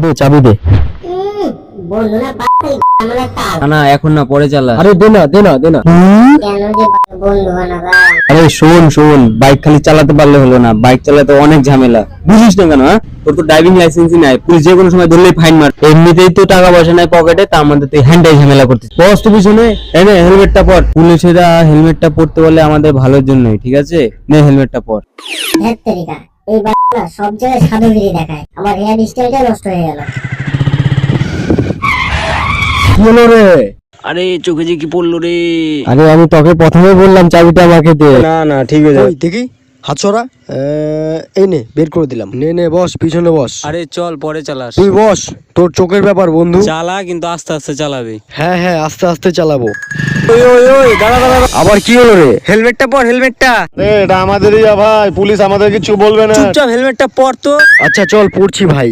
দে চাবি দে। বললো না পাতাই আমরা তাল না এখন না, পরে চালা। আরে দে না কেন যে বন্ধু বানাবা আরে শোন, বাইক খালি চালাতে পারলে হলো না, বাইক চালাতে অনেক ঝামেলা, বুঝিস না কেন? তোর তো ড্রাইভিং লাইসেন্সই নাই, পুলিশ যে কোনো সময় ধরলেই ফাইন মার। এমনিতেই তো টাকা পয়সা নাই পকেটে, তার মধ্যে তুই হ্যান্ডাই ঝামেলা করছিস। বস তো পিছনে এনে হেলমেটটা পর। পুলিশেরা হেলমেটটা পরতে বলে আমাদের ভালোর জন্যই, ঠিক আছে? নে হেলমেটটা পর। ধ্যাত তেরিকা এই বাচ্চা সব জায়গায় সাধুগিরি দেখায়, আমার হেয়ার স্টাইলটা নষ্ট হয়ে গেল। কি হলো রে? আরে চোখে যে কি পড়লো রে? আরে আমি তোকে প্রথমে বললাম চাবিটা আমাকে দে। না ঠিক আছে। ওই দেখি হাত সরা। এই নে বের করে দিলাম। নে বস, পিছনে বস। আরে চল পরে চালাস। তুই বস, তোর চোখের ব্যাপার বন্ধু। চালা, কিন্তু আস্তে আস্তে চালাবি। হ্যাঁ আস্তে আস্তে চালাবো। ওই দাঁড়া। আবার কি হলো রে? হেলমেটটা পর, হেলমেটটা। এটা আমাদেরই ভাই, পুলিশ আমাদের কিছু বলবে না। চুপচাপ হেলমেটটা পর তো। আচ্ছা চল পড়ছি ভাই।